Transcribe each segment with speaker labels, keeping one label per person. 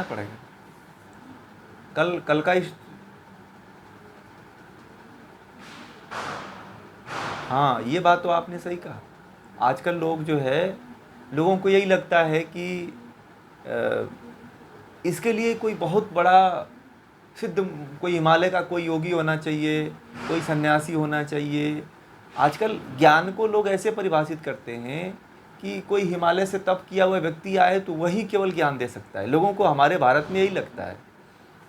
Speaker 1: पड़ेगा। कल कल का हाँ, ये बात तो आपने सही कहा। आजकल लोग जो है, लोगों को यही लगता है कि इसके लिए कोई बहुत बड़ा सिद्ध, कोई हिमालय का कोई योगी होना चाहिए, कोई सन्यासी होना चाहिए। आजकल ज्ञान को लोग ऐसे परिभाषित करते हैं कि कोई हिमालय से तप किया हुआ व्यक्ति आए तो वही केवल ज्ञान दे सकता है। लोगों को हमारे भारत में यही लगता है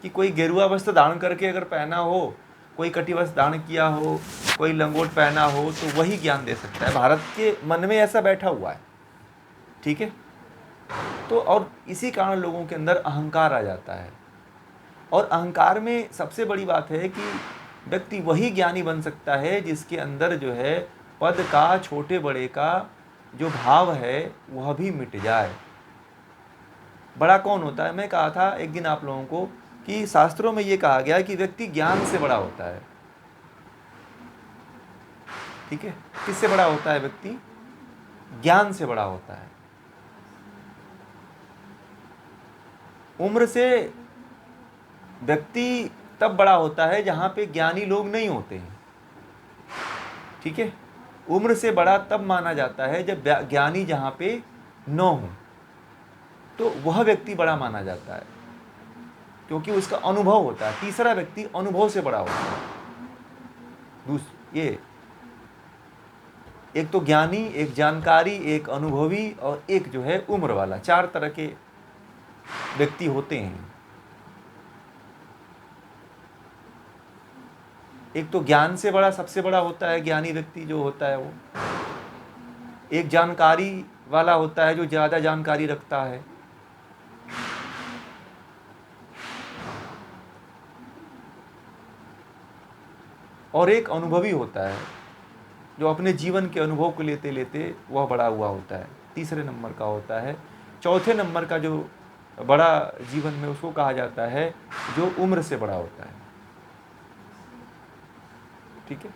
Speaker 1: कि कोई गेरुआ वस्त्र धारण करके अगर पहना हो, कोई कटी वस्त्र धारण किया हो, कोई लंगोट पहना हो तो वही ज्ञान दे सकता है। भारत के मन में ऐसा बैठा हुआ है, ठीक है। तो और इसी कारण लोगों के अंदर अहंकार आ जाता है। और अहंकार में सबसे बड़ी बात है कि व्यक्ति वही ज्ञानी बन सकता है जिसके अंदर जो है पद का, छोटे बड़े का जो भाव है वह भी मिट जाए। बड़ा कौन होता है? मैं कहा था एक दिन आप लोगों को कि शास्त्रों में यह कहा गया है कि व्यक्ति ज्ञान से बड़ा होता है, ठीक है। किससे बड़ा होता है व्यक्ति? ज्ञान से बड़ा होता है। उम्र से व्यक्ति तब बड़ा होता है जहां पे ज्ञानी लोग नहीं होते हैं, ठीक है। उम्र से बड़ा तब माना जाता है जब ज्ञानी जहां पे न हो, तो वह व्यक्ति बड़ा माना जाता है, क्योंकि उसका अनुभव होता है। तीसरा व्यक्ति अनुभव से बड़ा होता है। ये एक तो ज्ञानी, एक जानकारी, एक अनुभवी और एक जो है उम्र वाला, चार तरह के व्यक्ति होते हैं। एक तो ज्ञान से बड़ा सबसे बड़ा होता है ज्ञानी व्यक्ति जो होता है वो। एक जानकारी वाला होता है जो ज़्यादा जानकारी रखता है। और एक अनुभवी होता है जो अपने जीवन के अनुभव को लेते लेते वह बड़ा हुआ होता है, तीसरे नंबर का होता है। चौथे नंबर का जो बड़ा जीवन में उसको कहा जाता है जो उम्र से बड़ा होता है, ठीक है।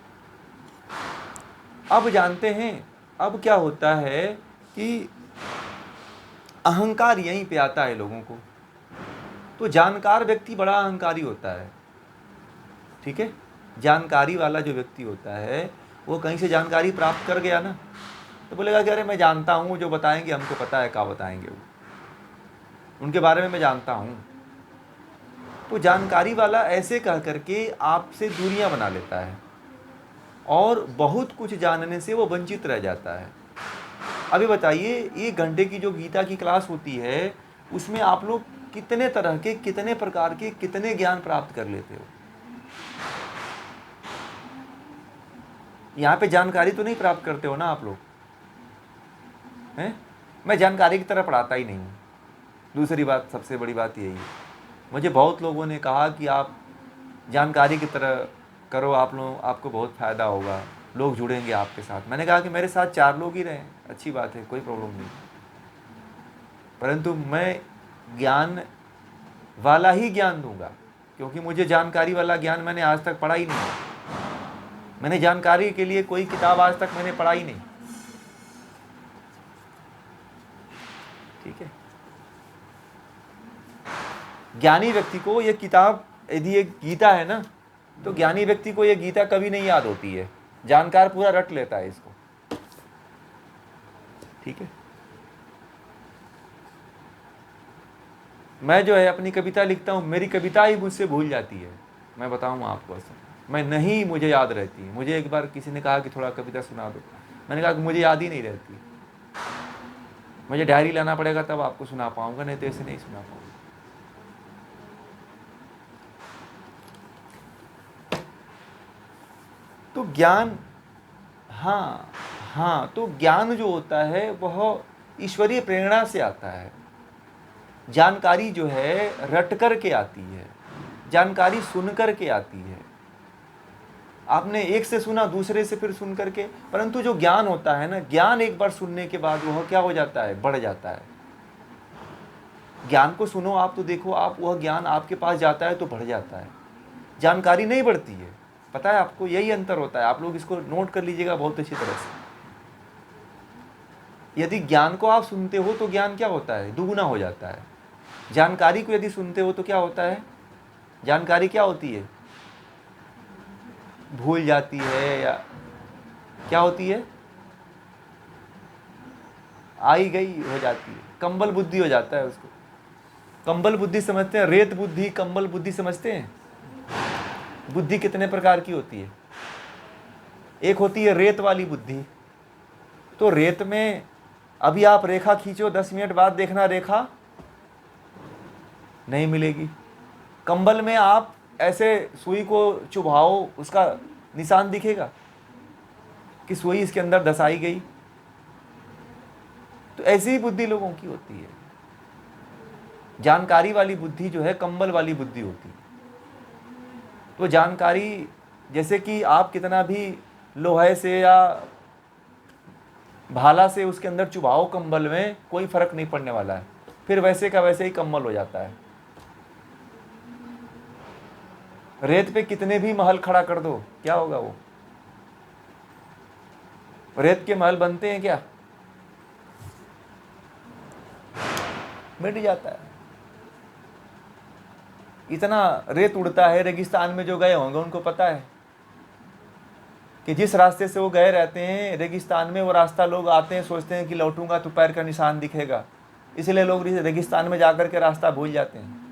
Speaker 1: अब जानते हैं अब क्या होता है कि अहंकार यहीं पे आता है लोगों को। तो जानकार व्यक्ति बड़ा अहंकारी होता है, ठीक है। जानकारी वाला जो व्यक्ति होता है वो कहीं से जानकारी प्राप्त कर गया ना, तो बोलेगा कि अरे मैं जानता हूँ, जो बताएंगे हमको पता है क्या बताएंगे, वो उनके बारे में मैं जानता हूँ। तो जानकारी वाला ऐसे कह करके आपसे दूरियां बना लेता है और बहुत कुछ जानने से वो वंचित रह जाता है। अभी बताइए, 1 घंटे की जो गीता की क्लास होती है उसमें आप लोग कितने तरह के, कितने प्रकार के, कितने ज्ञान प्राप्त कर लेते हो? यहाँ पे जानकारी तो नहीं प्राप्त करते हो ना आप लोग, हैं? मैं जानकारी की तरह पढ़ाता ही नहीं हूँ। दूसरी बात, सबसे बड़ी बात यही है, मुझे बहुत लोगों ने कहा कि आप जानकारी की तरह करो, आप लोग, आपको बहुत फ़ायदा होगा, लोग जुड़ेंगे आपके साथ। मैंने कहा कि मेरे साथ 4 लोग ही रहें, अच्छी बात है, कोई प्रॉब्लम नहीं, परंतु मैं ज्ञान वाला ही ज्ञान दूंगा, क्योंकि मुझे जानकारी वाला ज्ञान मैंने आज तक पढ़ा ही नहीं। मैंने जानकारी के लिए कोई किताब आज तक मैंने पढ़ा ही नहीं, ठीक है। ज्ञानी व्यक्ति को ये किताब, यदि ये गीता है ना, तो ज्ञानी व्यक्ति को ये गीता कभी नहीं याद होती है, जानकार पूरा रट लेता है इसको, ठीक है। मैं जो है अपनी कविता लिखता हूँ, मेरी कविता ही मुझसे भूल जाती है, मैं बताऊँ आपको, ऐसा मैं नहीं, मुझे याद रहती है। मुझे एक बार किसी ने कहा कि थोड़ा कविता सुना दो, मैंने कहा कि मुझे याद ही नहीं रहती, मुझे डायरी लाना पड़ेगा तब आपको सुना पाऊंगा, नहीं तो ऐसे नहीं सुना पाऊंगा। तो ज्ञान, हाँ हाँ, तो ज्ञान जो होता है वह ईश्वरीय प्रेरणा से आता है। जानकारी जो है रट कर के आती है, जानकारी सुन कर के आती है। आपने एक से सुना, दूसरे से फिर सुन करके, परंतु जो ज्ञान होता है ना, ज्ञान एक बार सुनने के बाद वह क्या हो जाता है, बढ़ जाता है। ज्ञान को सुनो आप तो देखो, आप वह ज्ञान आपके पास जाता है तो बढ़ जाता है, जानकारी नहीं बढ़ती है। पता है आपको, यही अंतर होता है। आप लोग इसको नोट कर लीजिएगा बहुत अच्छी तरह से। यदि ज्ञान को आप सुनते हो तो ज्ञान क्या होता है, दुगुना हो जाता है। जानकारी को यदि सुनते हो तो क्या होता है? जानकारी क्या होती है? भूल जाती है या क्या होती है? आई गई हो जाती है, कंबल बुद्धि हो जाता है उसको। कंबल बुद्धि समझते हैं? रेत बुद्धि, कंबल बुद्धि समझते हैं? बुद्धि कितने प्रकार की होती है? एक होती है रेत वाली बुद्धि। तो रेत में अभी आप रेखा खींचो, 10 मिनट बाद देखना रेखा नहीं मिलेगी। कंबल में आप ऐसे सुई को चुभाओ, उसका निशान दिखेगा कि सुई इसके अंदर धसाई गई। तो ऐसी ही बुद्धि लोगों की होती है। जानकारी वाली बुद्धि जो है कंबल वाली बुद्धि होती है। तो जानकारी, जैसे कि आप कितना भी लोहे से या भाला से उसके अंदर चुभाओ कंबल में, कोई फर्क नहीं पड़ने वाला है, फिर वैसे का वैसे ही कंबल हो जाता है। रेत पे कितने भी महल खड़ा कर दो, क्या होगा? वो रेत के महल बनते हैं क्या? मिट जाता है। इतना रेत उड़ता है, रेगिस्तान में जो गए होंगे उनको पता है कि जिस रास्ते से वो गए रहते हैं रेगिस्तान में, वो रास्ता लोग आते हैं सोचते हैं कि लौटूंगा तो पैर का निशान दिखेगा, इसलिए लोग रेगिस्तान में जाकर के रास्ता भूल जाते हैं।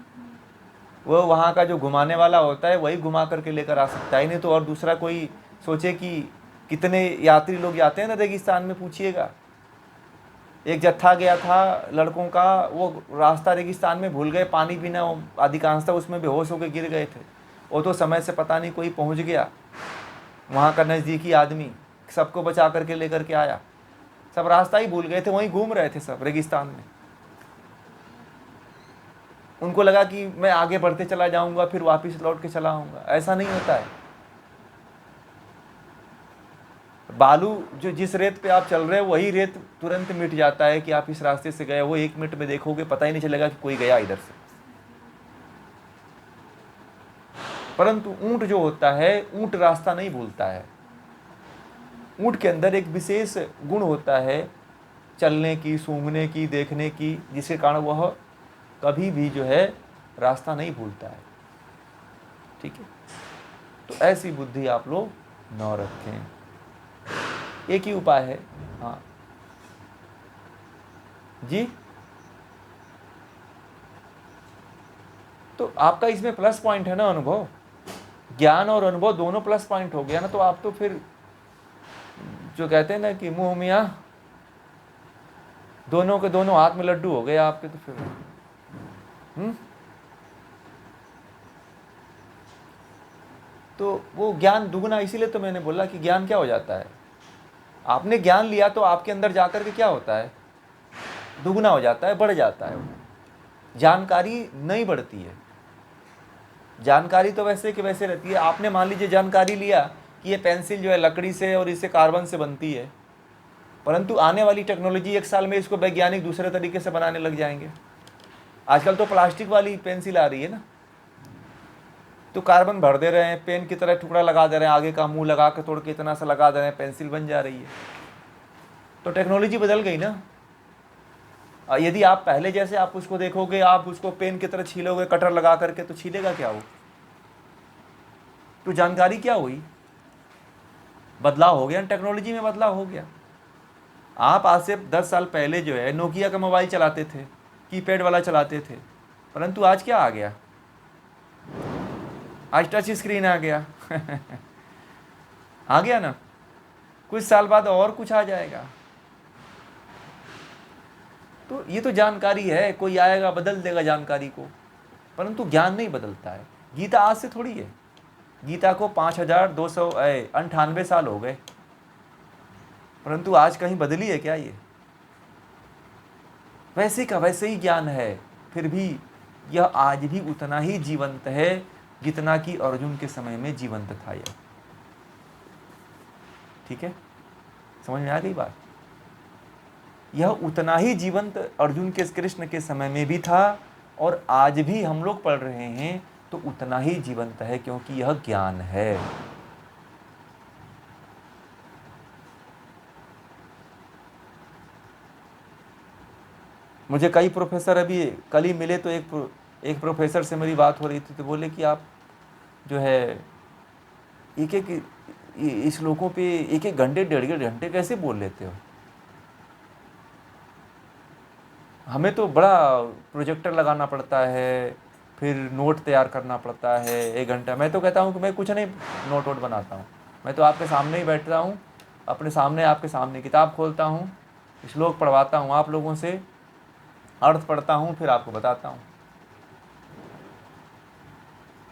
Speaker 1: वो वहाँ का जो घुमाने वाला होता है वही घुमा करके लेकर आ सकता है, नहीं तो और दूसरा कोई सोचे कि कितने यात्री लोग जाते हैं ना रेगिस्तान में, पूछिएगा। एक जत्था गया था लड़कों का, वो रास्ता रेगिस्तान में भूल गए, पानी पीना अधिकांशतः उसमें बेहोश होकर गिर गए थे। वो तो समय से पता नहीं कोई पहुंच गया, वहाँ का नज़दीकी आदमी सबको बचा करके लेकर के आया। सब रास्ता ही भूल गए थे, वहीं घूम रहे थे सब रेगिस्तान में। उनको लगा कि मैं आगे बढ़ते चला जाऊंगा फिर वापस लौट के चला आऊंगा। ऐसा नहीं होता है। बालू जो जिस रेत पे आप चल रहे हो वही रेत तुरंत मिट जाता है कि आप इस रास्ते से गए, वो 1 मिनट में देखोगे, पता ही नहीं चलेगा कि कोई गया इधर से। परंतु ऊंट जो होता है, ऊंट रास्ता नहीं भूलता है। ऊंट के अंदर एक विशेष गुण होता है चलने की, सूंघने की, देखने की, जिसके कारण वह कभी भी जो है रास्ता नहीं भूलता है। ठीक है? तो ऐसी बुद्धि आप लोग न रखें। एक ही उपाय है। हाँ जी, तो आपका इसमें प्लस पॉइंट है ना, अनुभव, ज्ञान और अनुभव दोनों प्लस पॉइंट हो गया ना। तो आप तो फिर जो कहते हैं ना कि मुंह मियाँ, दोनों के दोनों हाथ में लड्डू हो गए आपके। तो फिर तो वो ज्ञान दुगना, इसीलिए तो मैंने बोला कि ज्ञान क्या हो जाता है। आपने ज्ञान लिया तो आपके अंदर जाकर के क्या होता है? दुगना हो जाता है, बढ़ जाता है। जानकारी नहीं बढ़ती है। जानकारी तो वैसे कि वैसे रहती है। आपने मान लीजिए जानकारी लिया कि ये पेंसिल जो है लकड़ी से और इससे कार्बन से बनती है, परंतु आने वाली टेक्नोलॉजी 1 साल में इसको वैज्ञानिक दूसरे तरीके से बनाने लग जाएंगे। आजकल तो प्लास्टिक वाली पेंसिल आ रही है ना, तो कार्बन भर दे रहे हैं, पेन की तरह टुकड़ा लगा दे रहे हैं, आगे का मुंह लगा के तोड़ के इतना सा लगा दे रहे हैं, पेंसिल बन जा रही है। तो टेक्नोलॉजी बदल गई ना। यदि आप पहले जैसे आप उसको देखोगे, आप उसको पेन की तरह छीलोगे कटर लगा करके, तो छीलेगा क्या वो? तो जानकारी क्या हुई? बदलाव हो गया, टेक्नोलॉजी में बदलाव हो गया। आप आज से 10 साल पहले जो है नोकिया का मोबाइल चलाते थे, कीपैड वाला चलाते थे, परंतु आज क्या आ गया? आज टच स्क्रीन आ गया। आ गया ना। कुछ साल बाद और कुछ आ जाएगा। तो ये तो जानकारी है, कोई आएगा बदल देगा जानकारी को, परंतु ज्ञान नहीं बदलता है। गीता आज से थोड़ी है। गीता को 5298 साल हो गए, परंतु आज कहीं बदली है क्या? ये वैसे का वैसे ही ज्ञान है, फिर भी यह आज भी उतना ही जीवंत है जितना कि अर्जुन के समय में जीवंत था यह। ठीक है, समझ में आ गई बात? यह उतना ही जीवंत अर्जुन के, कृष्ण के समय में भी था, और आज भी हम लोग पढ़ रहे हैं तो उतना ही जीवंत है, क्योंकि यह ज्ञान है। मुझे कई प्रोफेसर अभी कल ही मिले, तो एक प्रोफेसर से मेरी बात हो रही थी, तो बोले कि आप जो है एक एक श्लोकों पे एक एक घंटे 1.5 घंटे कैसे बोल लेते हो। हमें तो बड़ा प्रोजेक्टर लगाना पड़ता है, फिर नोट तैयार करना पड़ता है 1 घंटा। मैं तो कहता हूँ कि मैं कुछ नहीं नोट वोट बनाता हूँ, मैं तो आपके सामने ही बैठता हूँ, अपने सामने आपके सामने किताब खोलता हूँ, श्लोक पढ़वाता हूँ आप लोगों से, अर्थ पढ़ता हूँ, फिर आपको बताता हूँ।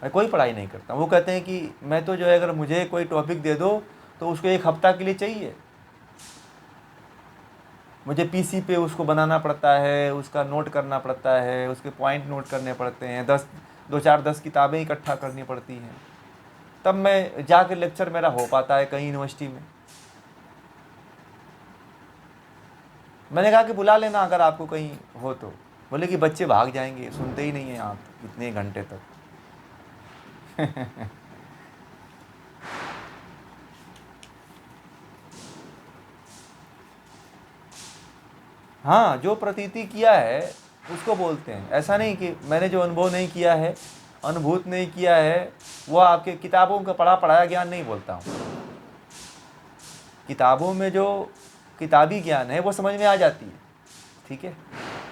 Speaker 1: मैं कोई पढ़ाई नहीं करता। वो कहते हैं कि मैं तो जो है अगर मुझे कोई टॉपिक दे दो तो उसको 1 हफ्ता के लिए चाहिए, मुझे पीसी पे उसको बनाना पड़ता है, उसका नोट करना पड़ता है, उसके पॉइंट नोट करने पड़ते हैं, 10 किताबें इकट्ठा करनी पड़ती हैं, तब मैं जाकर लेक्चर मेरा हो पाता है कहीं यूनिवर्सिटी में। मैंने कहा कि बुला लेना अगर आपको कहीं हो तो। बोले कि बच्चे भाग जाएंगे, सुनते ही नहीं हैं आप इतने घंटे तक। हाँ, जो प्रतीति किया है उसको बोलते हैं। ऐसा नहीं कि मैंने जो अनुभव नहीं किया है, अनुभूत नहीं किया है, वो आपके किताबों का पढ़ाया ज्ञान नहीं बोलता हूँ। किताबों में जो किताबी ज्ञान है वो समझ में आ जाती है, ठीक है,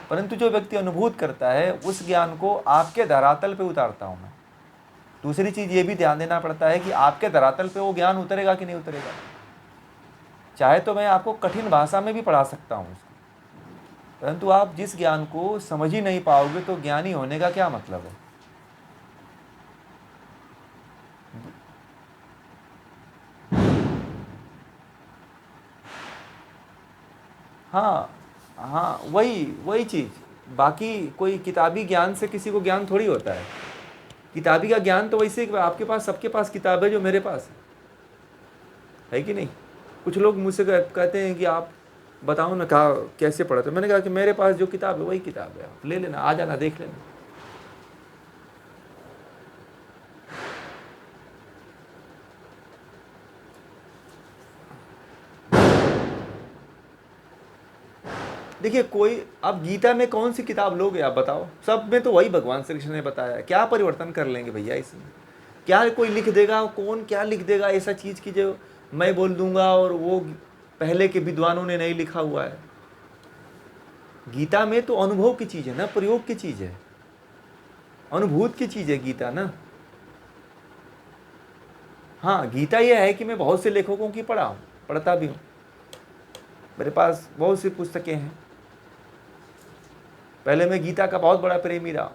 Speaker 1: परंतु जो व्यक्ति अनुभूत करता है उस ज्ञान को आपके धरातल पे उतारता हूँ मैं। दूसरी चीज़ ये भी ध्यान देना पड़ता है कि आपके धरातल पे वो ज्ञान उतरेगा कि नहीं उतरेगा। चाहे तो मैं आपको कठिन भाषा में भी पढ़ा सकता हूँ उसको, परंतु आप जिस ज्ञान को समझ ही नहीं पाओगे तो ज्ञानी होने का क्या मतलब है। हाँ हाँ, वही चीज़। बाकी कोई किताबी ज्ञान से किसी को ज्ञान थोड़ी होता है। किताबी का ज्ञान तो वैसे आपके पास, सबके पास किताब है जो मेरे पास है कि नहीं। कुछ लोग मुझसे कहते हैं कि आप बताओ ना कहा कैसे पढ़ते। मैंने कहा कि मेरे पास जो किताब है वही किताब है, आप ले लेना, आ जाना, देख लेना। देखिए, कोई अब गीता में कौन सी किताब लोगे आप बताओ, सब में तो वही भगवान श्री कृष्ण ने बताया। क्या परिवर्तन कर लेंगे भैया इसमें? क्या कोई लिख देगा? कौन क्या लिख देगा ऐसा चीज़ की जो मैं बोल दूंगा और वो पहले के विद्वानों ने नहीं लिखा हुआ है? गीता में तो अनुभव की चीज़ है ना, प्रयोग की चीज़ है, अनुभूत की चीज़ है गीता ना। हाँ, गीता यह है कि मैं बहुत से लेखकों की पढ़ता भी हूँ, मेरे पास बहुत सी पुस्तकें हैं। पहले मैं गीता का बहुत बड़ा प्रेमी रहा।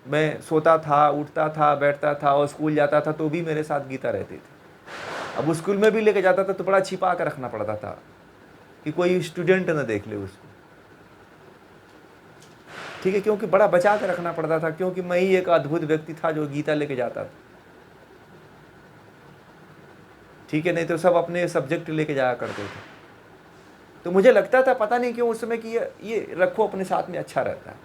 Speaker 1: मैं सोता था, उठता था, बैठता था और स्कूल जाता था तो भी मेरे साथ गीता रहती थी। अब स्कूल में भी लेके जाता था तो बड़ा छिपा कर रखना पड़ता था कि कोई स्टूडेंट न देख ले उसको, ठीक है, क्योंकि बड़ा बचा कर रखना पड़ता था, क्योंकि मैं ही एक अद्भुत व्यक्ति था जो गीता लेके जाता था, ठीक है, नहीं तो सब अपने सब्जेक्ट लेके जाया करते थे। तो मुझे लगता था पता नहीं क्यों उस समय कि ये रखो अपने साथ में, अच्छा रहता है,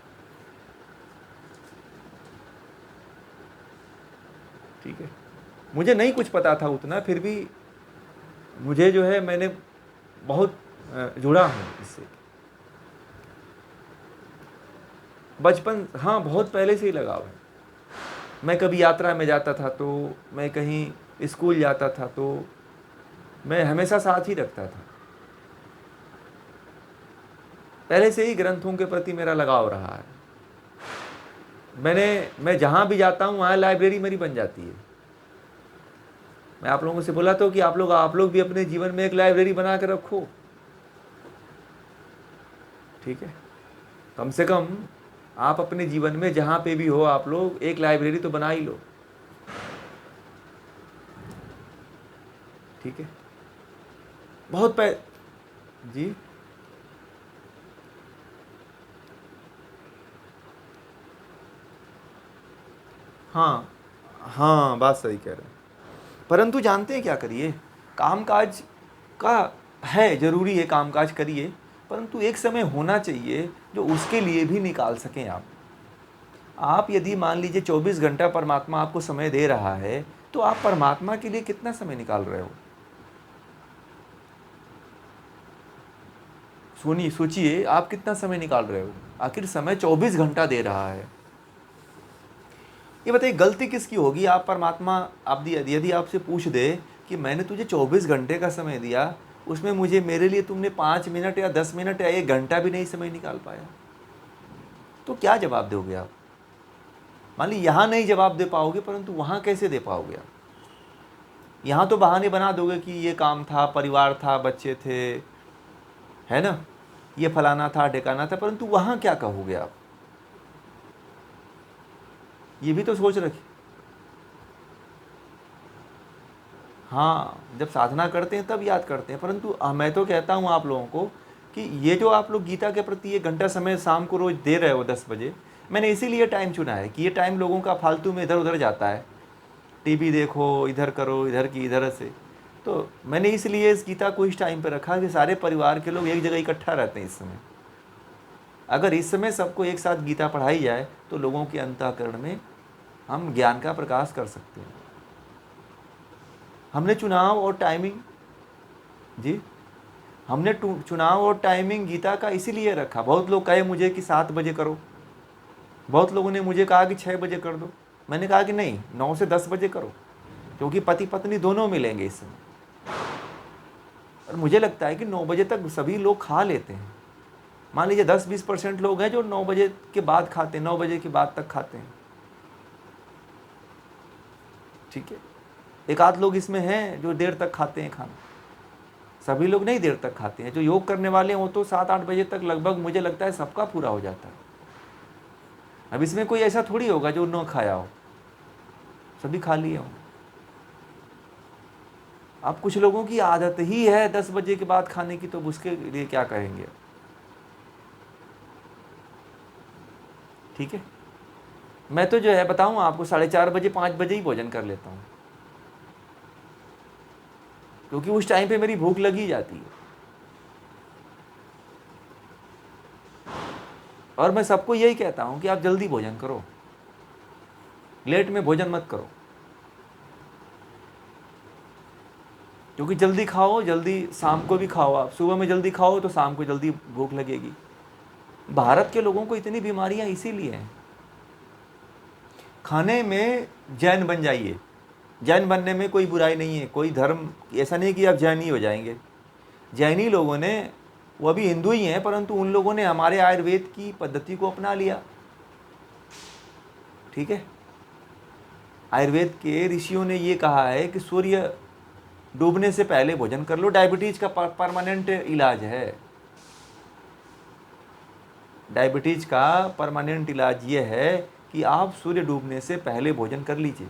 Speaker 1: ठीक है। मुझे नहीं कुछ पता था उतना, फिर भी मुझे जो है मैंने बहुत जुड़ा हूँ इससे बचपन, हाँ, बहुत पहले से ही लगाव है। मैं कभी यात्रा में जाता था तो, मैं कहीं स्कूल जाता था तो मैं हमेशा साथ ही रखता था। पहले से ही ग्रंथों के प्रति मेरा लगाव रहा है। मैं जहाँ भी जाता हूँ वहाँ लाइब्रेरी मेरी बन जाती है। मैं आप लोगों से बोला तो कि आप लोग भी अपने जीवन में एक लाइब्रेरी बना कर रखो, ठीक है। कम से कम आप अपने जीवन में जहाँ पे भी हो आप लोग एक लाइब्रेरी तो बना ही लो, ठीक है। जी हाँ हाँ, बात सही कह रहे हैं। परंतु जानते हैं क्या करिए, कामकाज का है, ज़रूरी है कामकाज करिए, परंतु एक समय होना चाहिए जो उसके लिए भी निकाल सकें आप यदि मान लीजिए 24 घंटा परमात्मा आपको समय दे रहा है तो आप परमात्मा के लिए कितना समय निकाल रहे हो? सोचिए आप कितना समय निकाल रहे हो। आखिर समय 24 घंटा दे रहा है। ये बताइए गलती किसकी होगी? आप परमात्मा, आप यदि आपसे पूछ दे कि मैंने तुझे 24 घंटे का समय दिया, उसमें मुझे मेरे लिए तुमने 5 मिनट या 10 मिनट या 1 घंटा भी नहीं समय निकाल पाया, तो क्या जवाब दोगे आप? मान ली यहाँ नहीं जवाब दे पाओगे, परंतु वहाँ कैसे दे पाओगे आप? यहाँ तो बहाने बना दोगे कि ये काम था, परिवार था, बच्चे थे, है ना, ये फलाना था, ढिकाना था, परंतु वहाँ क्या कहोगे आप? ये भी तो सोच रखिए। हाँ, जब साधना करते हैं तब याद करते हैं, परंतु मैं तो कहता हूँ आप लोगों को कि ये जो आप लोग गीता के प्रति 1 घंटा समय शाम को रोज़ दे रहे हो 10 बजे, मैंने इसीलिए टाइम चुना है कि ये टाइम लोगों का फालतू में इधर उधर जाता है, टीवी देखो, इधर करो, इधर की इधर से। तो मैंने इसलिए इस गीता को इस टाइम पे रखा कि सारे परिवार के लोग एक जगह इकट्ठा रहते हैं इस समय। अगर इस समय सबको एक साथ गीता पढ़ाई जाए तो लोगों के अंतःकरण में हम ज्ञान का प्रकाश कर सकते हैं। हमने चुनाव और टाइमिंग, जी, हमने चुनाव और टाइमिंग गीता का इसीलिए रखा। बहुत लोग कहे मुझे कि 7 बजे करो, बहुत लोगों ने मुझे कहा कि 6 बजे कर दो। मैंने कहा कि नहीं, 9 से 10 बजे करो, क्योंकि पति पत्नी दोनों मिलेंगे इस समय। और मुझे लगता है कि 9 बजे तक सभी लोग खा लेते हैं। मान लीजिए 10-20% लोग हैं जो 9 बजे के बाद खाते हैं, 9 बजे के बाद तक खाते हैं, ठीक है। एक आध लोग इसमें हैं जो देर तक खाते हैं खाना, सभी लोग नहीं देर तक खाते हैं। जो योग करने वाले हैं वो तो 7-8 बजे तक लगभग मुझे लगता है सबका पूरा हो जाता है। अब इसमें कोई ऐसा थोड़ी होगा जो न खाया हो, सभी खा लिए हों। अब कुछ लोगों की आदत ही है 10 बजे के बाद खाने की, तो उसके लिए क्या कहेंगे? ठीक है, मैं तो जो है बताऊं आपको 4:30 बजे 5 बजे ही भोजन कर लेता हूं, क्योंकि उस टाइम पे मेरी भूख लगी जाती है। और मैं सबको यही कहता हूं कि आप जल्दी भोजन करो, लेट में भोजन मत करो, क्योंकि जल्दी खाओ, जल्दी शाम को भी खाओ। आप सुबह में जल्दी खाओ तो शाम को जल्दी भूख लगेगी। भारत के लोगों को इतनी बीमारियां इसीलिए हैं। खाने में जैन बन जाइए, जैन बनने में कोई बुराई नहीं है, कोई धर्म ऐसा नहीं कि आप जैन ही हो जाएंगे। जैनी लोगों ने, वो अभी हिंदू ही हैं, परंतु उन लोगों ने हमारे आयुर्वेद की पद्धति को अपना लिया, ठीक है। आयुर्वेद के ऋषियों ने ये कहा है कि सूर्य डूबने से पहले भोजन कर लो। डायबिटीज का परमानेंट इलाज है, डायबिटीज का परमानेंट इलाज ये है कि आप सूर्य डूबने से पहले भोजन कर लीजिए।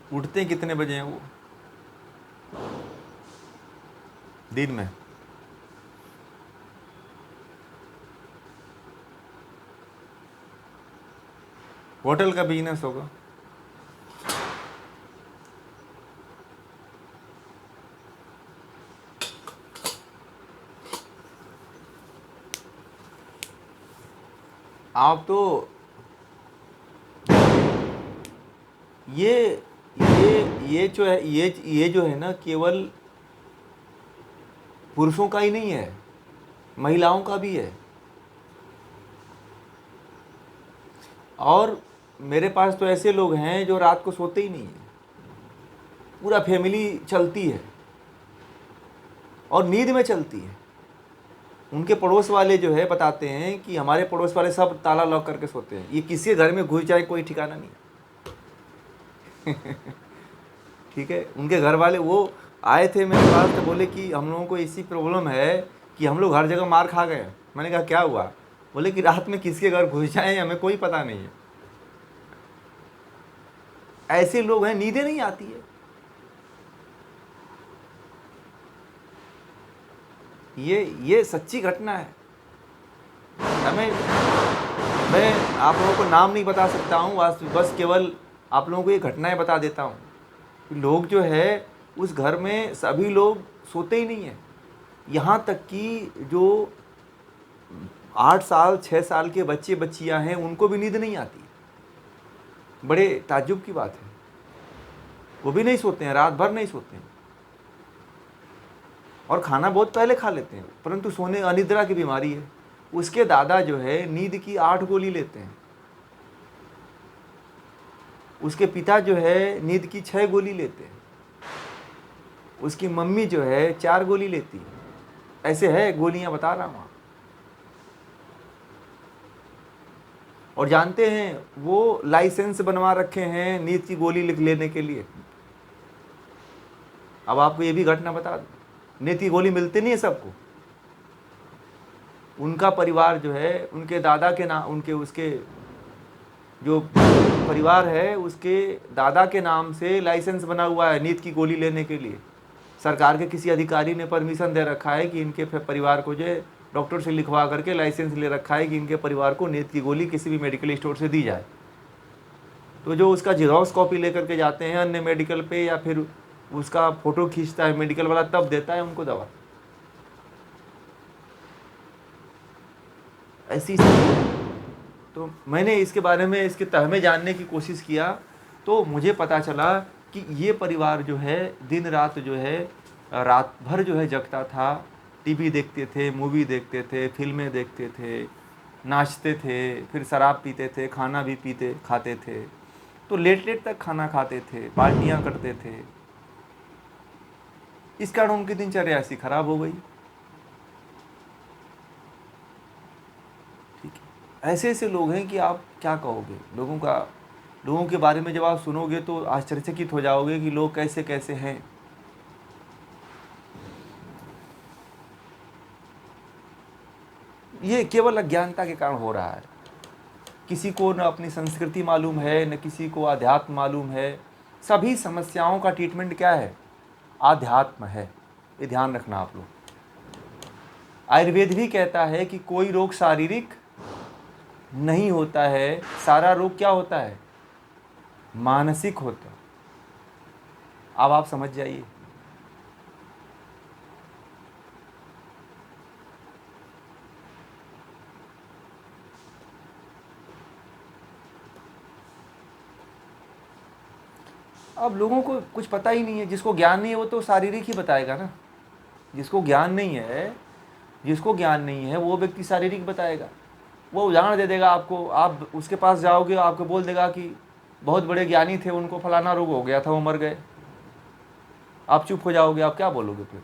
Speaker 1: उठते कितने बजे हैं वो दिन में? होटल का बिजनेस होगा, आप तो ये जो है, ये जो है ना, केवल पुरुषों का ही नहीं है, महिलाओं का भी है। और मेरे पास तो ऐसे लोग हैं जो रात को सोते ही नहीं है, पूरा फैमिली चलती है और नींद में चलती है। उनके पड़ोस वाले जो है बताते हैं कि हमारे पड़ोस वाले सब ताला लॉक करके सोते हैं, ये किसी घर में घुस जाए कोई ठिकाना नहीं। ठीक है, उनके घर वाले वो आए थे मेरे पास तो बोले कि हम लोगों को ऐसी प्रॉब्लम है कि हम लोग हर जगह मार खा गए। मैंने कहा क्या हुआ? बोले कि रात में किसके घर घुस जाए हमें कोई पता नहीं है। ऐसे लोग हैं, नींदें नहीं आती है। ये सच्ची घटना है। मैं आप लोगों को नाम नहीं बता सकता हूँ, बस केवल आप लोगों को ये घटनाएं बता देता हूँ। लोग जो है उस घर में सभी लोग सोते ही नहीं हैं। यहाँ तक कि जो 8 साल 6 साल के बच्चे बच्चियाँ हैं उनको भी नींद नहीं आती। बड़े ताज्जुब की बात है, वो भी नहीं सोते हैं, रात भर नहीं सोते हैं और खाना बहुत पहले खा लेते हैं, परंतु सोने अनिद्रा की बीमारी है। उसके दादा जो है नींद की 8 गोली लेते हैं, उसके पिता जो है नींद की 6 गोली लेते हैं, उसकी मम्मी जो है 4 गोली लेती है। ऐसे है, गोलियां बता रहा हूँ। और जानते हैं वो लाइसेंस बनवा रखे हैं नींद की गोली लिख लेने के लिए। अब आपको ये भी घटना बता दूं, नींद की गोली मिलती नहीं है सबको। उनका परिवार जो है, उनके दादा के नाम, उसके जो परिवार है उसके दादा के नाम से लाइसेंस बना हुआ है नींद की गोली लेने के लिए। सरकार के किसी अधिकारी ने परमिशन दे रखा है कि इनके परिवार को जो डॉक्टर से लिखवा करके लाइसेंस ले रखा है कि इनके परिवार को नींद की गोली किसी भी मेडिकल स्टोर से दी जाए। तो जो उसका जेरॉक्स कॉपी लेकर के जाते हैं अन्य मेडिकल पे, या फिर उसका फ़ोटो खींचता है मेडिकल वाला, तब देता है उनको दवा। ऐसी तो मैंने इसके बारे में, इसके तह में जानने की कोशिश किया तो मुझे पता चला कि ये परिवार जो है दिन रात जो है रात भर जो है जगता था। टीवी देखते थे, मूवी देखते थे, फिल्में देखते थे, नाचते थे, फिर शराब पीते थे, खाना भी खाते थे। तो लेट लेट तक खाना खाते थे, पार्टियां करते थे। इस कारण उनकी दिनचर्या ऐसी खराब हो गई। ठीक है, ऐसे ऐसे लोग हैं कि आप क्या कहोगे। लोगों के बारे में जब आप सुनोगे तो आश्चर्यचकित हो जाओगे कि लोग कैसे कैसे हैं। ये केवल अज्ञानता के कारण हो रहा है। किसी को न अपनी संस्कृति मालूम है, न किसी को आध्यात्म मालूम है। सभी समस्याओं का ट्रीटमेंट क्या है? आध्यात्म है। ये ध्यान रखना आप लोग। आयुर्वेद भी कहता है कि कोई रोग शारीरिक नहीं होता है, सारा रोग क्या होता है? मानसिक होता है। अब आप समझ जाइए। अब लोगों को कुछ पता ही नहीं है। जिसको ज्ञान नहीं है वो तो शारीरिक ही बताएगा ना। जिसको ज्ञान नहीं है वो व्यक्ति शारीरिक बताएगा। वो उदाहरण दे देगा आपको। आप उसके पास जाओगे, आपको बोल देगा कि बहुत बड़े ज्ञानी थे, उनको फलाना रोग हो गया था, वो मर गए। आप चुप हो जाओगे, आप क्या बोलोगे फिर?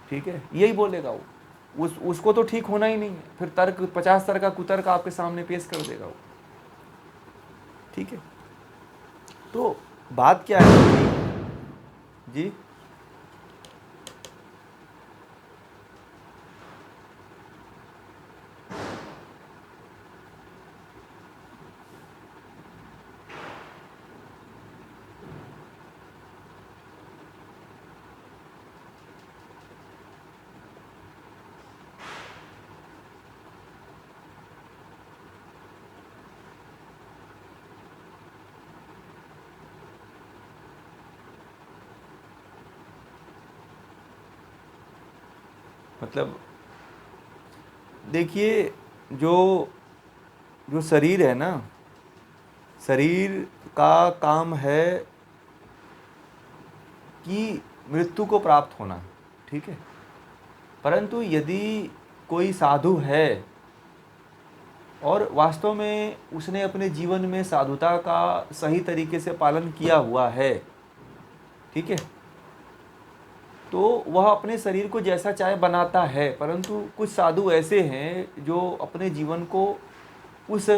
Speaker 1: ठीक है, यही बोलेगा वो। उसको तो ठीक होना ही नहीं है। फिर 50 तरह का कुतर्क आपके सामने पेश कर देगा वो। ठीक है, तो बात क्या है जी? मतलब देखिए, जो शरीर है ना, शरीर का काम है कि मृत्यु को प्राप्त होना। ठीक है, परंतु यदि कोई साधु है और वास्तव में उसने अपने जीवन में साधुता का सही तरीके से पालन किया हुआ है, ठीक है, तो वह अपने शरीर को जैसा चाहे बनाता है। परंतु कुछ साधु ऐसे हैं जो अपने जीवन को उस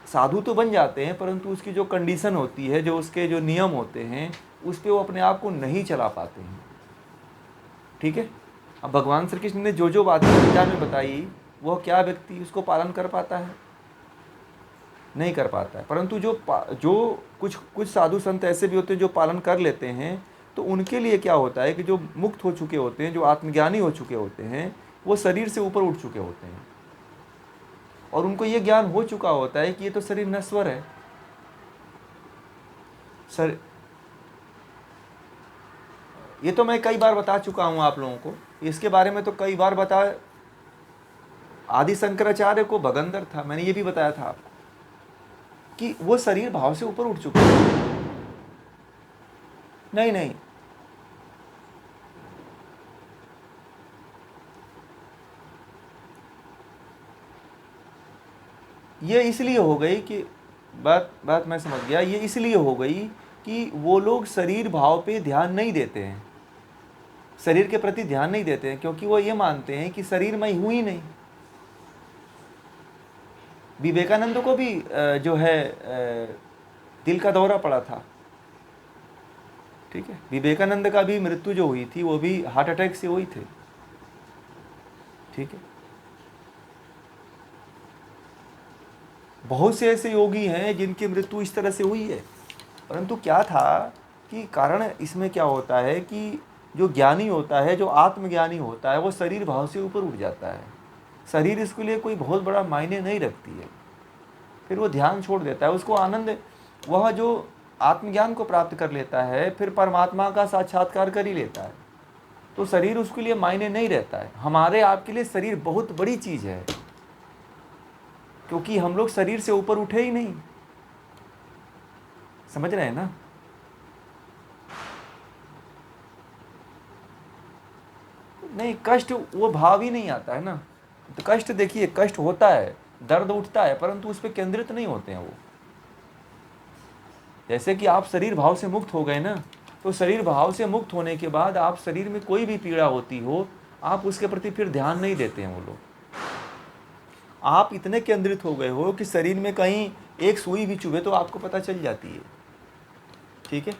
Speaker 1: साधु तो बन जाते हैं, परंतु उसकी जो कंडीशन होती है, जो उसके जो नियम होते हैं, उस पर वो अपने आप को नहीं चला पाते हैं। ठीक है, अब भगवान श्री कृष्ण ने जो बातें गीता में बताई, वह क्या व्यक्ति उसको पालन कर पाता है? नहीं कर पाता है। परंतु जो कुछ साधु संत ऐसे भी होते हैं जो पालन कर लेते हैं, तो उनके लिए क्या होता है कि जो मुक्त हो चुके होते हैं, जो आत्मज्ञानी हो चुके होते हैं, वो शरीर से ऊपर उठ चुके होते हैं और उनको ये ज्ञान हो चुका होता है कि ये तो शरीर नश्वर है। सर, ये तो मैं कई बार बता चुका हूँ आप लोगों को, इसके बारे में तो कई बार बताया। आदि शंकराचार्य को भगंदर था, मैंने ये भी बताया था आपको कि वो शरीर भाव से ऊपर उठ चुके हैं। नहीं नहीं, ये इसलिए हो गई कि बात मैं समझ गया, ये इसलिए हो गई कि वो लोग शरीर भाव पे ध्यान नहीं देते हैं, शरीर के प्रति ध्यान नहीं देते हैं, क्योंकि वो ये मानते हैं कि शरीर मैं हूं ही नहीं। विवेकानंद को भी जो है दिल का दौरा पड़ा था, ठीक है। विवेकानंद का भी मृत्यु जो हुई थी वो भी हार्ट अटैक से हुई थी, ठीक है। बहुत से ऐसे योगी हैं जिनकी मृत्यु इस तरह से हुई है, परंतु क्या था कि कारण इसमें क्या होता है कि जो ज्ञानी होता है, जो आत्मज्ञानी होता है, वो शरीर भाव से ऊपर उठ जाता है। शरीर इसके लिए कोई बहुत बड़ा मायने नहीं रखती है, फिर वो ध्यान छोड़ देता है। उसको आनंद, वह जो आत्मज्ञान को प्राप्त कर लेता है फिर परमात्मा का साक्षात्कार कर ही लेता है, तो शरीर उसके लिए मायने नहीं रहता है। हमारे आपके लिए शरीर बहुत बड़ी चीज़ है, क्योंकि हम लोग शरीर से ऊपर उठे ही नहीं, समझ रहे हैं ना। नहीं, कष्ट वो भाव ही नहीं आता है ना। तो कष्ट देखिए, कष्ट होता है, दर्द उठता है, परंतु उस पर केंद्रित नहीं होते हैं वो। जैसे कि आप शरीर भाव से मुक्त हो गए ना, तो शरीर भाव से मुक्त होने के बाद आप शरीर में कोई भी पीड़ा होती हो, आप उसके प्रति फिर ध्यान नहीं देते हैं वो लोग। आप इतने केंद्रित हो गए हो कि शरीर में कहीं एक सुई भी चुभे तो आपको पता चल जाती है, ठीक है।